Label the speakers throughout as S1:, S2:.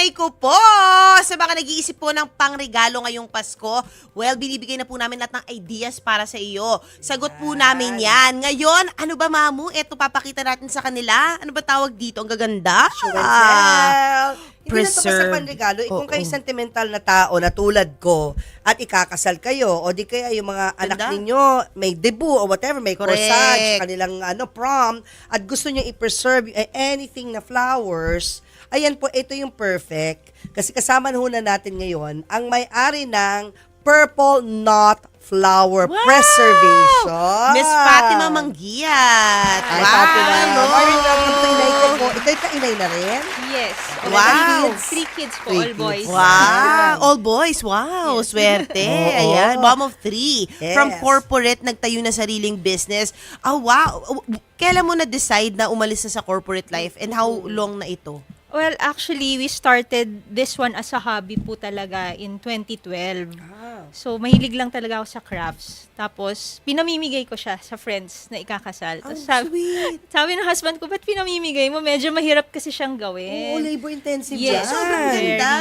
S1: Aray ko po! Sa mga nag-iisip po ng pangregalo ngayong Pasko, well, binibigay na po namin lahat ng ideas para sa iyo. Sagot po namin yan. Ngayon, ano ba, Mamu? Eto, papakita natin sa kanila. Ano ba tawag dito? Ang gaganda?
S2: Hindi na ito basta panregalo. Kung kayo sentimental na tao na tulad ko at ikakasal kayo o di kaya yung mga anak ninyo may debut or whatever, may corsage, kanilang prom at gusto nyo i-preserve anything na flowers, ayan po, ito yung perfect. Kasi kasama na natin ngayon ang may-ari ng Purple Knot Flower Preservation.
S1: Miss Fatima Manggiat.
S2: Ay,
S1: Wow!
S2: Fatima.
S1: Hello!
S2: Inay ko po. Ikaw ka-inay na rin?
S3: Yes.
S1: Wow.
S3: 3 kids po,
S2: Three
S3: all boys.
S2: kids.
S1: Wow! All boys. Wow! Swerte.
S2: Oo.
S1: Ayan. Mom of 3.
S2: Yes.
S1: From corporate, nagtayo na sariling business. Oh, wow! Kailan mo na-decide na umalis na sa corporate life and how long na ito?
S3: Well, actually, we started this one as a hobby po talaga in 2012. So, mahilig lang talaga ako sa crafts. Tapos, pinamimigay ko siya sa friends na ikakasal. Tapos,
S1: Sweet.
S3: sabi ng husband ko, ba't pinamimigay mo? Medyo mahirap kasi siyang gawin.
S2: Oo, labor-intensive
S3: Yes.
S2: yan.
S1: Sobrang ganda.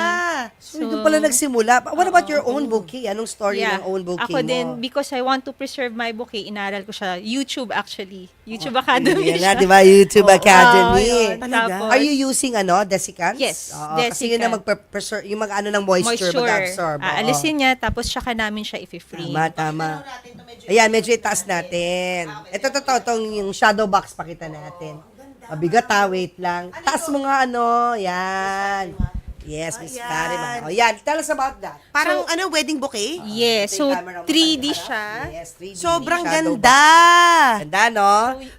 S2: So, doon pala nagsimula. What about your own bouquet? Anong story ng own bouquet
S3: Ako
S2: mo?
S3: din, because I want to preserve my bouquet, inaral ko siya. YouTube actually. YouTube Academy
S2: Yan
S3: siya.
S2: na, di ba? YouTube
S3: yun.
S2: Academy.
S3: Tapos,
S2: Are you using desicants?
S3: Yes,
S2: Oo, kasi yun
S3: desiccant.
S2: na mag-preserve, yung mga ng moisture, mag-absorb. Oo.
S3: Alisin niya, tapos saka namin siya i-free.
S2: Tama. Ayan, medyo itaas natin. Ito, itong yung shadow box, pakita natin. Mabigat wait lang. Taas mo nga yan. Yes, Miss Fatima. Yan, tell us about that.
S1: Parang wedding bouquet?
S3: Yes, so 3D siya.
S2: Yes, 3D.
S1: Sobrang
S2: shadow
S1: ganda.
S2: box. Ganda, no?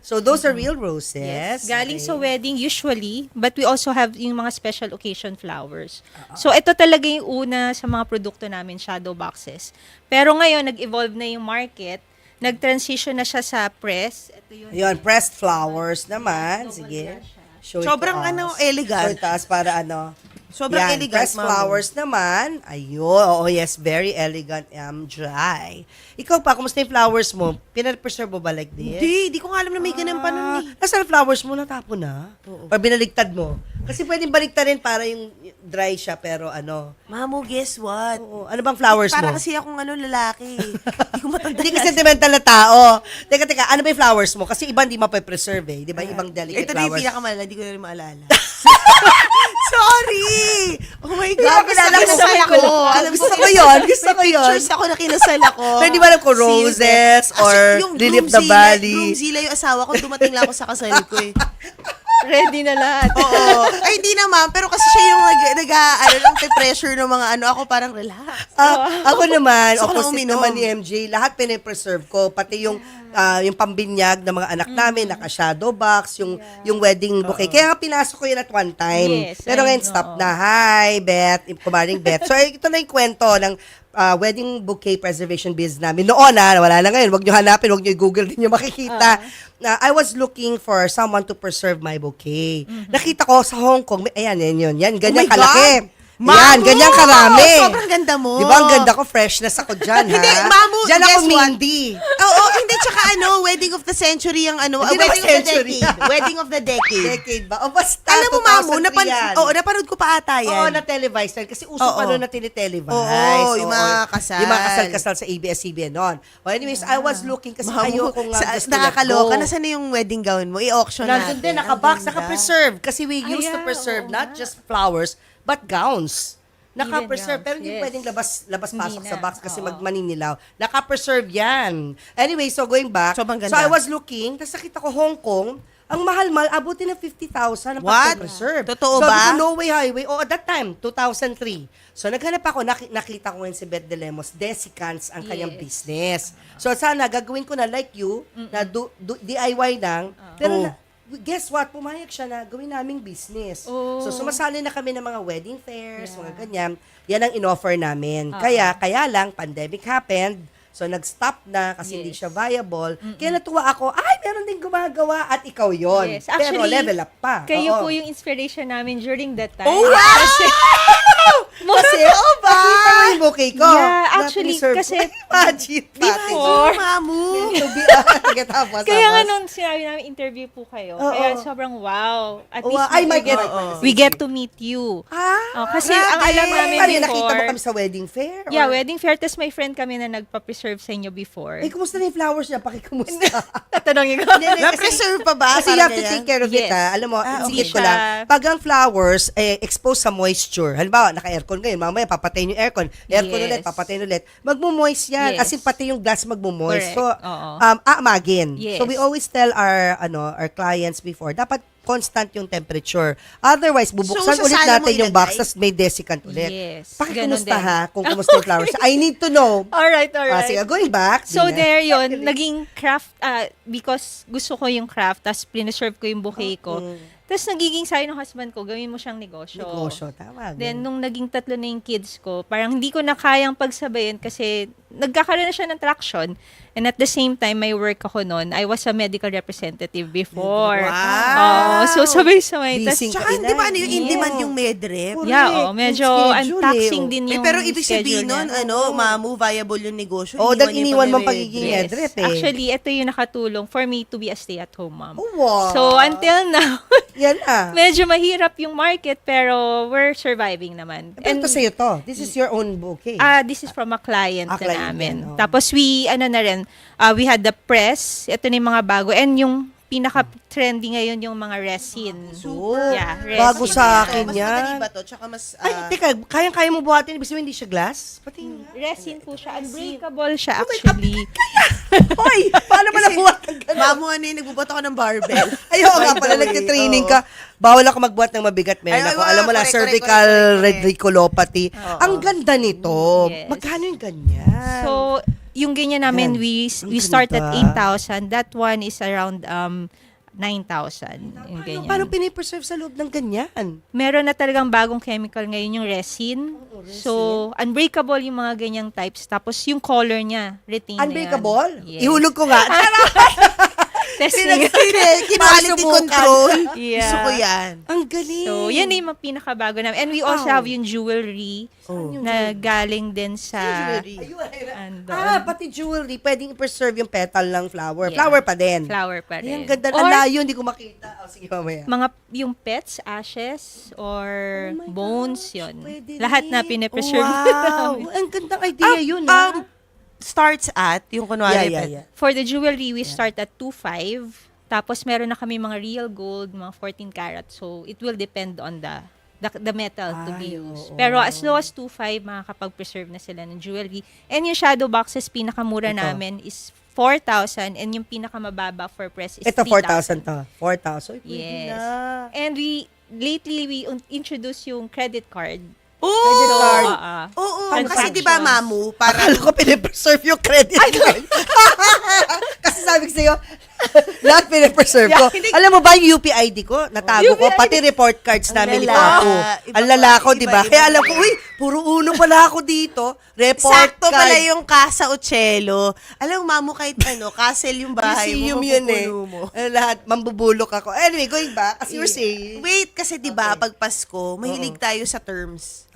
S2: So, those are real roses.
S3: Galing sa wedding usually, but we also have yung mga special occasion flowers. So ito talaga yung una sa mga produkto namin, shadow boxes. Pero ngayon, nag-evolve na yung market. Nag-transition na siya sa press. Ito yun.
S2: Yun, pressed flowers naman. Sige. Show it
S1: Sobrang
S2: to us.
S1: elegant.
S2: Show it to us para
S1: Sobrang
S2: Yan,
S1: elegant,
S2: pressed
S1: Mamo.
S2: flowers naman. Ayun. Oo, yes. Very elegant. Dry. Ikaw pa, kumusta yung flowers mo? Pinapreserve mo ba like this?
S1: Hindi ko nga alam na may ganun pa nun eh.
S2: Nasaan flowers mo? Natapon na? Oo. Or binaligtad mo? Kasi pwedeng baligtarin para yung dry siya, pero
S1: Mamu, guess what?
S2: Oo. Ano bang flowers
S1: Para
S2: mo?
S1: kasi akong lalaki. Hindi ko matanda.
S2: Hindi ka sentimental na tao. Teka, ano ba yung flowers mo? Kasi iba hindi mape-preserve eh. Di ba? Ibang delicate
S1: Ito na yung
S2: flowers.
S1: pinakamalala, hindi ko na rin maalala. Sorry! Oh my God,
S2: Grabe,
S1: kinasal ako.
S2: Gusto ko yun. Gusto ko yun.
S1: Pictures ako na kinasal ako.
S2: Pero di ba alam ko roses or Lily of the Valley?
S1: Groomzilla yung asawa ko, dumating lang ako sa kasal ko eh.
S3: Ready na lahat.
S1: Oo. Ay, hindi naman. Pero kasi siya yung pressure ng mga ako parang relax.
S2: Ako naman,
S1: Gusto ko na
S2: opposite
S1: uminom.
S2: naman ni MJ, lahat pinipreserve ko. Pati yung pambinyag ng mga anak namin, naka-shadow box, yung wedding bouquet. Kaya nga pinasok ko yun at one time.
S3: Yes,
S2: Pero
S3: I
S2: ngayon,
S3: know.
S2: stop na. Hi, Beth. Kumaring Beth. So, ito na yung kwento ng wedding bouquet preservation biz namin. Noon wala na ngayon. Huwag nyo hanapin, huwag nyo i-google din nyo makikita. I was looking for someone to preserve my bouquet. Nakita ko sa Hong Kong, ayan, yun. Yan, ganyan
S1: Oh my
S2: kalaki.
S1: God!
S2: Yan,
S1: Mamu!
S2: ganyan karami.
S1: Sobrang ganda mo.
S2: Di ba ang ganda ko? Freshness ako dyan, ha?
S1: Hindi, Mamu,
S2: Dyan ako,
S1: guess what?
S2: Mindy.
S1: Oo, hindi, tsaka wedding of the century ang
S2: Hindi
S1: wedding
S2: naman
S1: of the
S2: century.
S1: decade. Wedding of the decade.
S2: Decade ba? O basta,
S1: Alam mo, Mamu,
S2: 2003 yan.
S1: napanood ko pa ata yan.
S2: Oo, na-televise yan. Kasi uso pa
S1: Oo.
S2: noon na tinitelevize.
S1: Oo, yung mga kasal.
S2: Yung mga kasal-kasal sa ABS-CBN noon. Well, anyways, I was looking kasi ayoko nga just to let
S1: nakakaloka.
S2: go.
S1: Nasaan na yung wedding gown mo? I-auction
S2: Nandun
S1: natin.
S2: din, naka-box,
S1: Ang ganda.
S2: naka-preserve. Kasi we used to preserve not just flowers, but gowns. Naka-preserve,
S3: gowns,
S2: pero hindi
S3: yes.
S2: pwedeng labas-pasok
S3: Hindi
S2: sa
S3: na,
S2: box kasi
S3: oo.
S2: magmaninilaw. Naka-preserve yan. Anyway, so going back,
S1: Sobrang ganda.
S2: so I was looking, tapos nakita ko Hong Kong, ang mahal-mahal, abutin ng 50,000 ang
S1: What?
S2: pag-preserve.
S1: Totoo
S2: so,
S1: ba?
S2: Sabi ko, no way highway. Oh, at that time, 2003. So, naghanap ako, nakita ko ngayon si Beth De Lemos, Desicants ang kanyang business. So, sana, gagawin ko na like you, na DIY lang, pero guess what? Pumayag siya na gawin naming business.
S3: Oh.
S2: So, sumasali na kami ng mga wedding fairs, mga ganyan. Yan ang in-offer namin. Kaya lang, pandemic happened. So, nag-stop na kasi hindi siya viable. Kaya natuwa ako, meron din gumagawa at ikaw yon.
S3: Yes.
S2: Pero
S3: Actually,
S2: level up pa.
S3: Kayo
S2: Oo.
S3: po yung inspiration namin during that time.
S1: Oh, wow!
S2: Kasi, nakita mo yung bouquet ko.
S3: Yeah, actually,
S2: Na-preserve
S3: kasi
S2: ko. Imagine, pati.
S3: before-
S1: Mamu.
S2: To be, tapos.
S3: Kaya nga nung sinabi namin interview po kayo,
S2: Oo.
S3: kaya sobrang wow. At
S2: Wow.
S3: least
S2: Ay,
S3: we
S2: my
S3: get,
S2: God.
S3: we get to meet you. Kasi ang alam namin
S2: Paano,
S3: before,
S2: nakita mo kami sa wedding fair?
S3: yeah,
S2: Or-
S3: wedding fair, tas may friend kami na nagpa-preserve sa inyo before.
S2: Eh, kumusta na yung flowers niya? Pakikumusta.
S3: Tatanungin ko.
S1: Na-preserve pa ba?
S2: Kasi you have to
S1: Parang
S2: take care of it,
S3: Yes.
S2: ha? Alam mo,
S3: Okay.
S2: isip ko lang, pag ang flowers, exposed sa moisture, halimbawa, naka-aircon ngayon, mamaya papatayin yung aircon,
S3: Yes.
S2: ulit, papatayin ulit, magmo-moist yan.
S3: Yes.
S2: As in, pati yung glass magmo-moist.
S3: Correct.
S2: So,
S3: Oo.
S2: aamagin.
S3: Yes.
S2: So, we always tell our clients before, dapat constant yung temperature. Otherwise, bubuksan
S1: So,
S2: ulit
S1: sasala mo
S2: natin yung
S1: ilagay?
S2: box, tapos may desiccant ulit.
S3: Yes.
S2: Pakikumusta
S3: Ganun din.
S2: ha, kung kumusta yung flowers. I need to know.
S3: Alright.
S2: Sige, going back.
S3: So
S2: Sige.
S3: there yon naging craft, because gusto ko yung craft, tas preserve ko yung bouquet ko. Tapos nagiging sabi ng husband ko, gawin mo siyang negosyo.
S2: Negosyo, tama.
S3: Then, nung naging 3 na yung kids ko, parang hindi ko na kayang pagsabayin kasi nagkakaroon na siya ng traction. And at the same time, may work ako noon. I was a medical representative before.
S1: Wow.
S3: So, sabay-sabay. Tas,
S2: Busy.
S1: Tsaka, di ba, ano yung in-demand yung medrep?
S2: Correct.
S3: yeah, medyo
S2: Yung
S3: ang
S2: schedule,
S3: taxing
S2: eh,
S3: din
S1: Eh,
S3: yung
S1: pero ibig sabihin
S3: schedule
S1: nun,
S3: niya.
S1: Mamu, viable yung negosyo.
S2: Oo, dahil
S1: niyo
S2: iniwan
S1: pa
S2: mo
S1: may
S2: pagiging
S1: medrep.
S2: medrep eh.
S3: Actually, ito yung nakatulong for me to be a stay-at-home mom.
S2: Oh, wow.
S3: So, until now,
S2: Yan na.
S3: medyo mahirap yung market pero we're surviving naman.
S2: Pero ito sa'yo to. This is your own bouquet.
S3: This is from a client
S2: Ah,
S3: na
S2: client
S3: namin.
S2: yan, oh.
S3: Tapos we had the press. Ito na yung mga bago. And yung pinaka-trendy ngayon yung mga resin.
S2: Super.
S3: Yeah, resin.
S2: Bago sa akin
S1: Mas
S2: yan.
S1: madali ba to? Tsaka mas...
S2: Ay, teka, kaya mo buhatin. Ibig sabihin, hindi siya glass? Pati nga.
S3: Resin po siya. Unbreakable siya actually.
S2: Hoy, paano ba nabuhat ang ganun?
S1: Mamu, ano yung nagbubuhat ako ng barbell?
S2: Ayaw nga
S1: By the
S2: pala,
S1: way,
S2: nagtitraining
S1: oo.
S2: ka. Bawal ako magbuhat ng mabigat. Meron
S1: Ay,
S2: ako.
S1: ay,
S2: Alam mo na,
S1: correct,
S2: cervical
S1: correct.
S2: radiculopathy. Ang ganda nito.
S3: Yes.
S2: Magkano yung ganyan?
S3: So, yung ganyan namin,
S2: Yan.
S3: we
S2: Ang
S3: start at
S2: ganda.
S3: 8,000. That one is around 9,000. Yung ganyan.
S2: Paano pinipreserve sa loob ng ganyan?
S3: Meron na talagang bagong chemical ngayon, yung resin. So, unbreakable yung mga ganyang types. Tapos yung color niya, retain na yan.
S2: Unbreakable?
S3: Yes.
S2: Ihulog ko nga.
S3: Testing.
S1: Quality
S2: Masubukan.
S1: control.
S3: Yeah.
S1: Gusto ko yan.
S2: Ang galing.
S3: So, yan na yung mga pinakabago namin. And we also have yung jewelry na galing din sa... And,
S2: Pati jewelry. Pwedeng i-preserve yung petal ng flower.
S3: Yeah.
S2: Flower pa din.
S3: flower pa
S2: Ay,
S3: rin.
S2: ang ganda.
S3: Or
S2: Ang layo, hindi ko makita. Sige, mamaya.
S3: mga yung pets, ashes, or
S2: Oh my
S3: bones,
S2: gosh,
S3: yun.
S2: pwede
S3: Lahat na
S2: rin.
S3: pinipreserve
S2: Wow.
S3: namin.
S2: Ang gandang idea yun, ha?
S1: Starts at, yung kunwari,
S2: Yeah.
S3: For the jewelry, we start at 2.5. Tapos meron na kami mga real gold, mga 14 karat. So, it will depend on the metal to be used.
S2: oo.
S3: Pero as low as 2.5, makakapag-preserve na sila ng jewelry. And yung shadow boxes, pinakamura
S2: Ito.
S3: namin is 4,000. And yung pinakamababa for press is
S2: Ito, 4,000
S3: 3,000.
S2: to. 4,000. Pwede
S3: Yes.
S2: na.
S3: And lately, we introduced yung credit card.
S2: Credit
S1: Oo!
S2: card.
S1: Oo,
S3: Transactions.
S1: kasi di ba, Mamu, para...
S2: Akala ko pinipreserve yung credit card. Kasi sabi ko sa'yo, lahat pinipreserve ko. Alam mo ba yung UPID ko? Natago ko. Pati report cards namin
S1: Ang
S2: itago.
S1: lala. Iba
S2: Ang lala
S1: pa,
S2: ko, di ba?
S1: iba,
S2: Kaya
S1: iba
S2: alam ko,
S1: na.
S2: uy, puro uno pala ako dito. Report
S1: Sakto
S2: card.
S1: pala yung Casa Ochelo. Alam mo, Mamu, kahit castle yung bahay
S2: Museum
S1: mo,
S2: yun eh.
S1: mapupuno mo.
S2: Lahat, mambubulok ako. Anyway, going back, as you were saying.
S1: Wait, kasi di ba pag Pasko, mahilig tayo sa terms.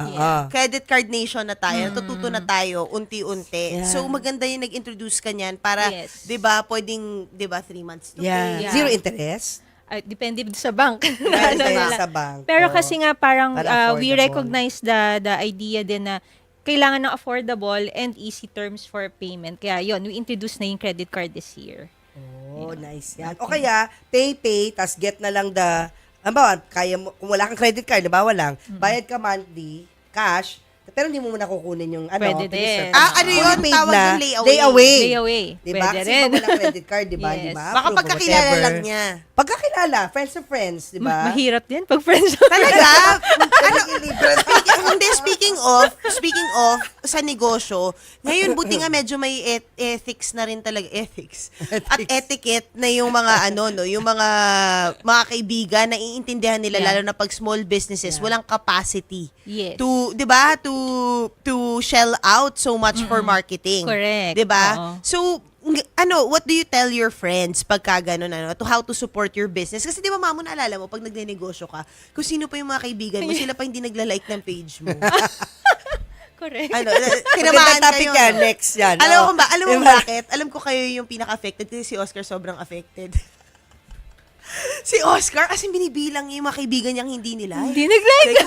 S1: Credit card nation na tayo, natututo na tayo unti-unti.
S2: Yeah.
S1: So maganda yung nag-introduce ka niyan para,
S3: Yes.
S1: 'di ba, pwedeng 'di ba 3 months to
S2: Yeah.
S1: pay.
S3: Yeah.
S2: Zero interest.
S3: Depende sa bank.
S2: Depende
S3: Ano
S2: sa
S3: nila.
S2: bank.
S3: Pero kasi nga parang
S2: Para
S3: we
S2: affordable.
S3: recognize the idea din na kailangan ng affordable and easy terms for payment. Kaya yun, we introduced na yung credit card this year.
S2: Oh, nice yan. O kaya, pay, tas get na lang halimbawa, kaya mo, kung wala kang credit card, halimbawa lang, bayad ka monthly, cash, pero hindi mo muna kukunin yung
S3: Pwede din.
S1: Ano
S2: Fully
S1: yun?
S2: paid
S1: Tawag
S2: na,
S1: yung layaway.
S2: layaway.
S3: Layaway.
S2: Diba?
S3: Pwede
S2: Kasi
S3: rin.
S2: pag wala credit card, diba?
S3: Yes.
S2: Di ba?
S1: Baka
S2: Approve,
S1: pagkakilala
S2: whatever.
S1: lang niya.
S2: Pagkakilala, friends of friends, diba?
S3: Mahirap din pag friends.
S1: Talaga? Speaking of, sa negosyo, ngayon buti nga medyo may ethics na rin talaga, ethics. At etiquette na yung mga yung mga kaibigan na iintindihan nila,
S3: Yeah.
S1: lalo na pag small businesses, walang capacity
S3: Yes.
S1: to, 'di ba, to shell out so much for marketing.
S3: Correct.
S1: 'Di ba?
S3: Oo.
S1: So, what do you tell your friends pagka ganun, to how to support your business? Kasi di ba, Mamo, naalala mo, pag nagnenegosyo ka, kung sino pa yung mga kaibigan mo, sila pa hindi nagla-like ng page mo.
S3: Correct.
S1: Tinamaan
S2: Magandang topic
S1: kayo.
S2: yan, next yan.
S1: Alam mo
S2: Diba?
S1: bakit? Alam ko kayo yung pinaka-affected kasi si Oscar sobrang affected. Si Oscar, as in binibilang niya yung mga kaibigan niyang hindi nila.
S3: Hindi nag-like.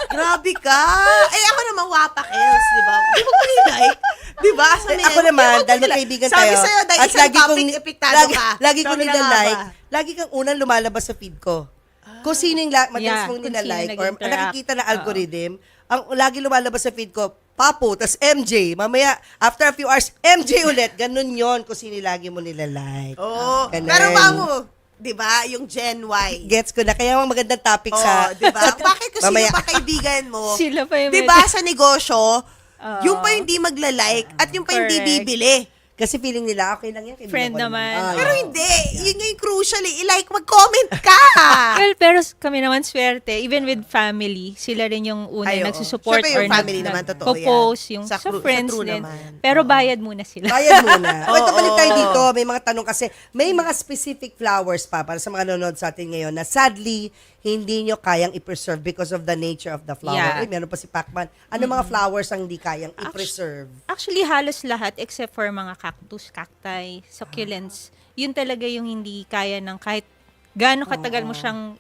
S1: Grabe ka. Eh ako naman, wapak else, di ba? Di ba ko nilike? Di ba?
S2: Ako naman, dahil magkaibigan tayo.
S1: Sabi sa'yo, dahil
S2: at
S1: isang
S2: lagi
S1: topic,
S2: kong-
S1: epektado ka.
S2: Lagi ko
S1: Sabi na
S2: nila-like.
S1: nga ba?
S2: Lagi kang unang lumalabas sa feed ko. Kung sino yung madalas
S3: Yeah,
S2: mong
S3: kung
S2: nila-like
S3: sino
S2: or
S3: nag-interact.
S2: nakikita na algorithm, ang lagi lumalabas sa feed ko, Papo, tas MJ. Mamaya, after a few hours, MJ ulit. Ganun yon kung sino lagi mo nila-like.
S1: Oo.
S2: Ganun.
S1: Pero Mamo, di ba, yung Gen Y.
S2: Gets ko na. Kaya magandang topic sa...
S1: Oh, di ba? Bakit kung sino
S2: Mamaya.
S1: pa kaibigan mo?
S3: Sila pa yung
S1: Di ba sa negosyo,
S3: Oo.
S1: yung pa yung hindi magla-like at yung pa yung hindi
S3: Correct.
S1: bibili.
S2: Kasi feeling nila, okay lang yan. kaibigan
S3: Friend
S2: ko
S3: naman.
S1: Pero hindi. Yun nga yung crucial eh. I-like, mag-comment ka.
S3: Well, pero kami naman swerte, even with family, sila rin yung una
S1: Ay, oo.
S3: nagsusupport
S1: Syempre, yung
S3: or
S1: family naman, totoo yan.
S3: post yung
S1: Sa
S3: sa,
S1: true-
S3: friends
S1: sa true
S3: din.
S1: naman.
S3: Pero bayad muna sila.
S2: Bayad muna. Ito balik tayo
S1: oo.
S2: dito. May mga tanong kasi. May mga specific flowers pa para sa mga nanonood sa atin ngayon na sadly, hindi nyo kayang i-preserve because of the nature of the flower.
S3: Yeah.
S2: Uy, meron pa si Pacman. Ano mga flowers ang hindi kayang i-preserve?
S3: Actually, halos lahat except for mga cactus, cacti, succulents. Yun talaga yung hindi kaya ng kahit gaano katagal mo siyang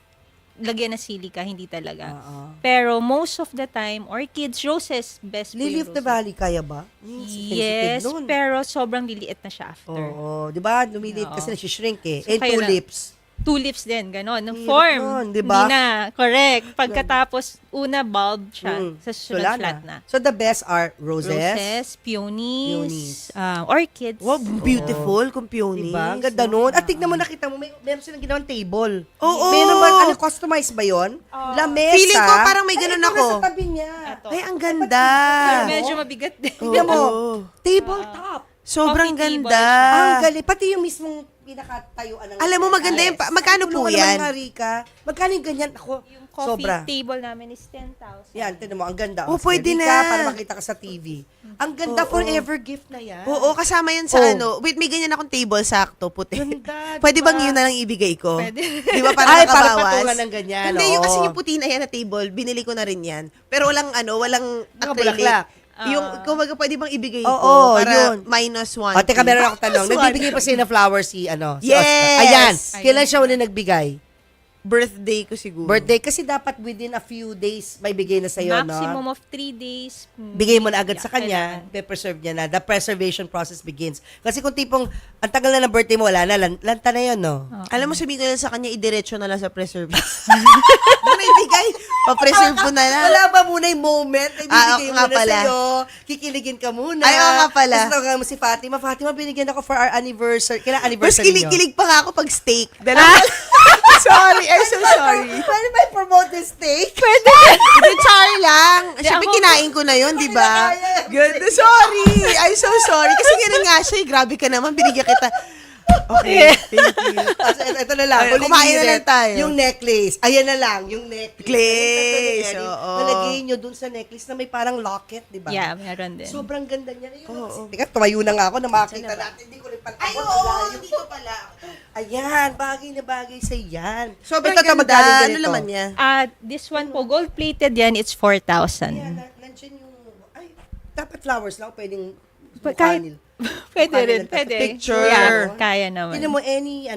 S3: lagyan ng silika, hindi talaga. Pero most of the time, orchids, roses, best po
S2: Lily
S3: yung
S2: of the
S3: roses.
S2: Valley, kaya ba?
S3: Yes,
S2: Sensitive nun.
S3: pero sobrang liliit na siya after.
S2: Oo, di ba? Lumiliit
S3: Oo.
S2: kasi nagsishrink eh.
S3: So,
S2: And
S3: kaya
S2: tulips.
S3: Tulips din, gano'n. Nung
S2: Hirap
S3: form,
S2: nun, di ba?
S3: hindi na. Correct. Pagkatapos, una bulb siya. Sa susunod,
S2: Wala
S3: flat na.
S2: So the best are roses.
S3: Roses,
S2: Peonies.
S3: peonies, orchids.
S1: Wow, beautiful kung peonies.
S2: Diba? Ang ganda nun. At tignan mo, nakita mo, meron silang ginawang table.
S1: Oo.
S2: Meron ba, customized ba yun? Lamesa.
S1: Feeling ko parang may ganun
S2: Ay, ito
S1: ako.
S2: nasa tabi niya.
S3: Ito.
S1: Ay, ang ganda.
S3: Pero medyo mabigat din.
S2: Tignan mo,
S1: Oo.
S2: tabletop.
S1: Sobrang
S3: Coffee table
S1: ganda.
S3: siya.
S2: Ang galing. Pati yung mismong pinakatayuan ng...
S1: Alam mo, maganda yung magkano po
S2: Tulungan
S1: yan?
S2: naman nga, Rika. Magkano yung ganyan? Ako,
S3: Yung coffee
S2: sobra.
S3: table namin is 10,000.
S2: Yan, tinan mo, ang ganda.
S1: Oh,
S2: Sige,
S1: pwede
S2: Rika,
S1: na.
S2: para makita ka sa TV. Ang ganda, forever gift na yan.
S1: Oo, kasama yan sa
S2: Oh.
S1: Wait, may ganyan akong table, sakto, puti.
S2: Ganda,
S1: Pwede
S2: diba?
S1: bang yun na lang ibigay ko?
S3: Pwede.
S1: Di ba, para
S2: Ay, para
S1: nakabawas?
S2: patungan ng ganyan,
S1: Hindi, yung
S2: oo.
S1: kasi yung puti na yan na table, binili ko na rin yan. Pero walang walang
S2: Nakabulaklak.
S1: Yung, kumaga, pwede bang ibigay
S2: Oo,
S1: ko para
S2: yun.
S1: -1?
S2: O, teka, meron akong tanong.
S1: Plus one.
S2: Nagbibigay pa siya ng flower si
S1: Yes!
S2: Oscar. Ayan. Kailan siya uli nagbigay?
S1: Birthday ko siguro.
S2: Birthday. Kasi dapat within a few days may bigay na sa'yo,
S3: Maximum
S2: no?
S3: of 3 days.
S2: Bigay mo na agad
S3: Yeah,
S2: sa kanya,
S3: kailangan.
S2: pe-preserve niya na. The preservation process begins. Kasi kung tipong, ang tagal na ng birthday mo, wala na, lanta na yun, no?
S1: Alam mo, sabihin ko lang sa kanya, idiretso na lang sa preservation. Ano ibigay? Pa-preserve mo na lang.
S2: Wala ba muna yung moment na ibibigay
S1: oo nga
S2: mo na
S1: pala.
S2: sa'yo? Kikiligin ka muna.
S1: Ay, oo nga pala.
S2: Tapos tawagin mo si Fatima. Fatima, binigyan ako for our anniversary. Kailan
S1: Mas
S2: anniversary nyo?
S1: kilig-kilig pa nga ako pag steak. Sorry, I'm so sorry.
S2: Pwede ba i-promote the steak?
S1: Hindi, char lang. Siyempre,
S3: ako-
S1: kinain ko na yun, di ba?
S2: Kinakain.
S1: Good. Sorry. I'm so sorry. Kasi gano'n nga siya, grabe ka naman, binigyan kita. Okay, thank you.
S2: Tapos ito na lang.
S1: Ay,
S2: huling
S1: kumain na
S2: hirit.
S1: lang tayo.
S2: Yung necklace. Ayan na lang, yung necklace.
S1: Necklace, oo.
S2: Nalagay nyo dun sa necklace na may parang locket, di ba?
S3: Yeah, meron din.
S2: Sobrang ganda niya. Teka, tumayo na nga ako na makita natin. Hindi ko rin pantabot.
S1: Ay, oo, dito pala.
S2: Ayan, bagay na bagay sa yan.
S1: Sobrang
S2: Ito,
S1: ganda.
S2: magkano
S1: Ano
S2: ganito?
S1: naman niya?
S3: This one po, gold-plated yan, it's 4,000.
S2: Ayan, nandiyan yung... Ay, dapat flowers lang. Pwedeng...
S3: Kahit- Pwede
S2: Mukha
S3: rin,
S2: nila.
S3: pwede.
S1: Picture.
S3: Yeah, kaya naman.
S2: Tignan mo, any,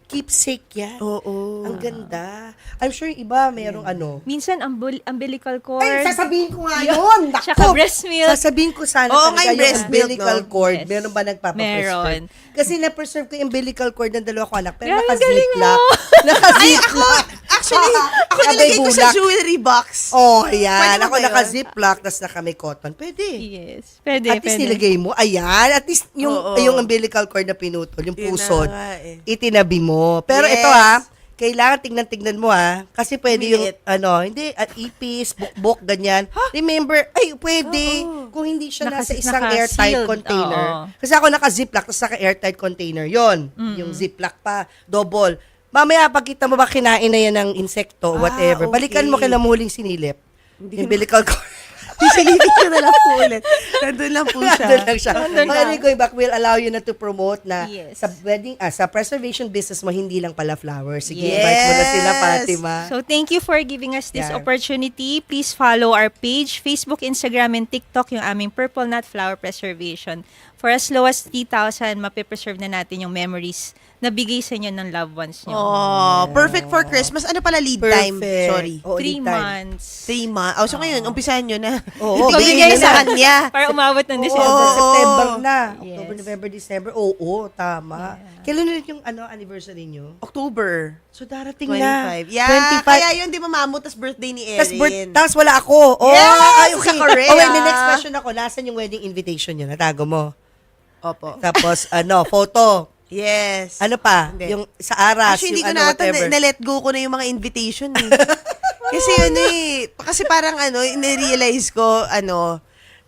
S2: keepsake yan.
S1: Oo.
S2: Ang ganda. I'm sure yung iba merong
S3: Minsan, umbilical cord.
S2: Ay, sasabihin ko nga yun. Naku!
S3: Tsaka breast milk.
S2: Sasabihin ko sana
S1: Oo nga,
S2: talaga
S1: yung breast milk,
S2: umbilical
S1: no?
S2: cord.
S3: Yes.
S2: Meron ba nagpapapreserve?
S3: Meron.
S2: Kasi na-preserve ko yung umbilical cord ng dalawa ko anak. Pero
S3: Grabe, galing
S2: naka-ziplock.
S3: mo.
S1: Ay,
S2: Naka-ziplock.
S1: actually, ako
S2: Abay,
S1: nilagay ko sa
S2: bulak.
S1: jewelry box.
S2: Oh, ayan.
S1: Pwede mo
S2: Ako
S1: ba yun?
S2: naka-ziplock, tapos naka-may cotton. Pwede.
S3: Yes. Pwede,
S2: At least
S3: pwede.
S2: nilagay mo. Ayan. At least
S1: Oo.
S2: yung umbilical cord na pinutol, yung
S1: Yun na
S2: pusod,
S1: nga eh.
S2: itinabi mo. Pero
S1: Yes.
S2: ito kailangan tignan-tignan mo kasi pwede yung,
S1: Maliit.
S2: hindi, at ipis, bukbok, ganyan. Remember, pwede, kung hindi siya nasa isang airtight
S3: Naka-sealed,
S2: container.
S3: oo.
S2: Kasi ako naka-ziplock, tapos naka-airtight container. Yon yung ziplock pa, double. Mamaya, pagkita mo ba kinain na yan ng insekto, whatever.
S1: okay.
S2: Balikan mo kailan mo huling sinilip. Umbilical cord.
S1: Silipin ko na lang po ulit. Nandun lang po siya.
S2: Nandun lang siya.
S3: Nandun
S2: Okay,
S3: lang.
S2: anyway, going back, we'll allow you na to promote na
S3: Yes.
S2: sa wedding, sa preservation business mo, hindi lang pala flowers. Sige,
S1: Yes.
S2: invite mo na sila, Fatima.
S3: So thank you for giving us this
S2: Yeah.
S3: opportunity. Please follow our page, Facebook, Instagram, and TikTok, yung aming Purple Nut Flower Preservation. For as low as 3,000, mapipreserve na natin yung memories na bigay sa inyo ng loved ones nyo.
S1: Oh, perfect for Christmas. Ano pala lead time?
S2: Perfect.
S1: Sorry.
S2: Oo,
S3: 3
S2: lead time.
S3: months.
S1: 3 months. Oh, so ngayon, umpisahan nyo na.
S2: Oo,
S1: Ibigay
S2: bigay
S1: sa
S2: na.
S1: kanya.
S3: Para umabot ng
S2: Oo,
S3: December.
S2: September na.
S3: Yes.
S2: October, November, December. Oo, tama. Kailan ulit yung anniversary nyo?
S1: October
S2: So, darating na.
S1: 25. Yeah,
S2: 25.
S1: kaya yun, di mamamo, tas birthday ni Erin.
S2: Tapos wala ako. Oh,
S1: Yes,
S2: ay, okay.
S1: sa Korea.
S2: Oh, wait, the next question ako. Nasaan yung wedding invitation nyo? Natago mo.
S1: Opo.
S2: Tapos, photo.
S1: Yes.
S2: Ano pa?
S1: Hindi.
S2: Yung sa aras,
S1: Actually, hindi
S2: yung
S1: ko na ata,
S2: whatever.
S1: na-let go ko na yung mga invitation eh. Kasi kasi parang in-realize ko,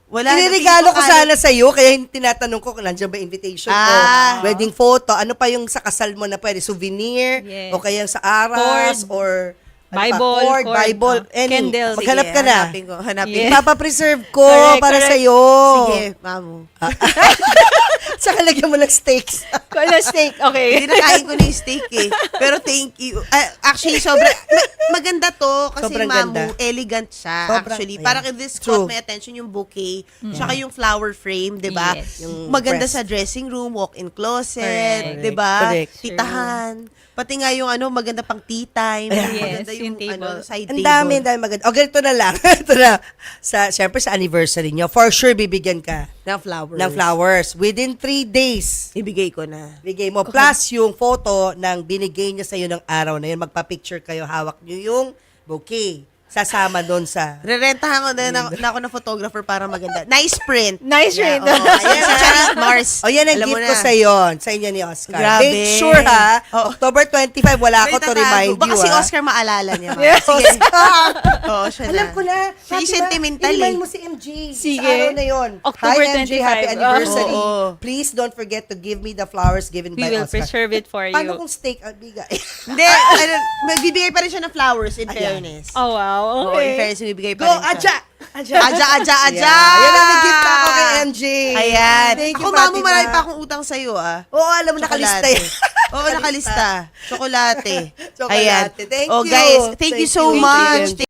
S1: wala.
S2: Iniregalo ko sana sa'yo, kaya tinatanong ko kung nandiyan ba invitation ko.
S1: Ah.
S2: Wedding photo. Ano pa yung sa kasal mo na pwede? Souvenir?
S3: Yes.
S2: O kaya sa aras?
S3: Cord.
S2: Or
S3: Bible,
S2: cord,
S3: cord,
S2: Bible, any.
S3: candle.
S2: Maghanap ka na.
S1: Hanapin
S3: Yes.
S1: ko.
S2: Ipapapreserve ko
S3: Correct,
S2: para
S3: correct.
S2: sa'yo.
S1: Sige, mamu.
S2: Saka lagyan mo ng steaks.
S3: Kala steak. Okay.
S1: Hindi nakain ko na yung steak eh. Pero thank you. Actually, maganda to kasi
S2: Sobrang
S1: mamu,
S2: ganda.
S1: elegant siya
S2: Sobrang,
S1: actually.
S2: yeah.
S1: Parang this
S2: True.
S1: caught my attention yung bouquet, tsaka yung flower frame, 'di ba?
S3: Yes.
S2: Yung
S1: Maganda
S2: breast.
S1: sa dressing room, walk-in closet,
S3: Correct.
S1: 'di ba?
S2: Correct.
S1: Titahan. Pati nga yung maganda pang tea time.
S3: Yes,
S1: Maganda
S3: yung table.
S1: side
S2: Ang
S1: table.
S2: dami maganda. O, ganito na lang. Ito na. Siyempre sa anniversary nyo, for sure bibigyan ka
S1: ng flowers.
S2: ng flowers. Within 3 days,
S1: Ibigay ko na.
S2: bigay mo. Plus yung photo ng binigay niya sa'yo ng araw na yun. Magpa-picture kayo, hawak nyo yung bouquet. Sasama doon sa...
S1: Rerentahan ko na ako ng photographer para maganda. Nice print.
S3: Nice
S2: Yeah,
S3: rin.
S2: oo.
S1: Ayan, si Charis Mars.
S2: O yan ang
S1: Alam mo
S2: gift
S1: na.
S2: ko sa inyo ni Oscar.
S1: Grabe.
S2: Make sure ha,
S1: Oo.
S2: October 25, wala ako
S1: May
S2: to
S1: tatago.
S2: remind you.
S1: Baka si
S2: ha.
S1: Oscar maalala niya. Ma.
S2: Yes.
S1: Sige. Oo, siya na.
S2: Alam ko na.
S1: Siya yung sentimental
S2: I-remind
S1: eh.
S2: mo si MG.
S3: Sige.
S2: Sa araw na yun.
S3: October
S2: Hi MG,
S3: 25.
S2: happy anniversary.
S1: Oo.
S2: Please don't forget to give me the flowers given
S3: We
S2: by
S3: will
S2: Oscar.
S3: preserve it for you.
S2: Paano kung steak ang bigay?
S1: Hindi, magbibigay pa rin siya ng flowers in fairness.
S3: Oh, wow.
S1: Oo, in
S3: Okay.
S1: fairness, magbibigay pa
S2: Go,
S1: rin siya.
S2: Aja! Aja!
S1: Aja!
S2: Yeah. Yan ang gift ako kay MG.
S1: Ayan.
S2: Thank you,
S1: Ako, mamu,
S2: Fatima.
S1: marami pa akong utang sa'yo, ah.
S2: Oo, alam mo, nakalista yan.
S1: Oo, nakalista. Tsokolate.
S2: Tsokolate.
S1: Ayan.
S2: Thank
S1: Oh,
S2: you.
S1: guys, thank you so
S2: Thank you,
S1: much.
S2: MG.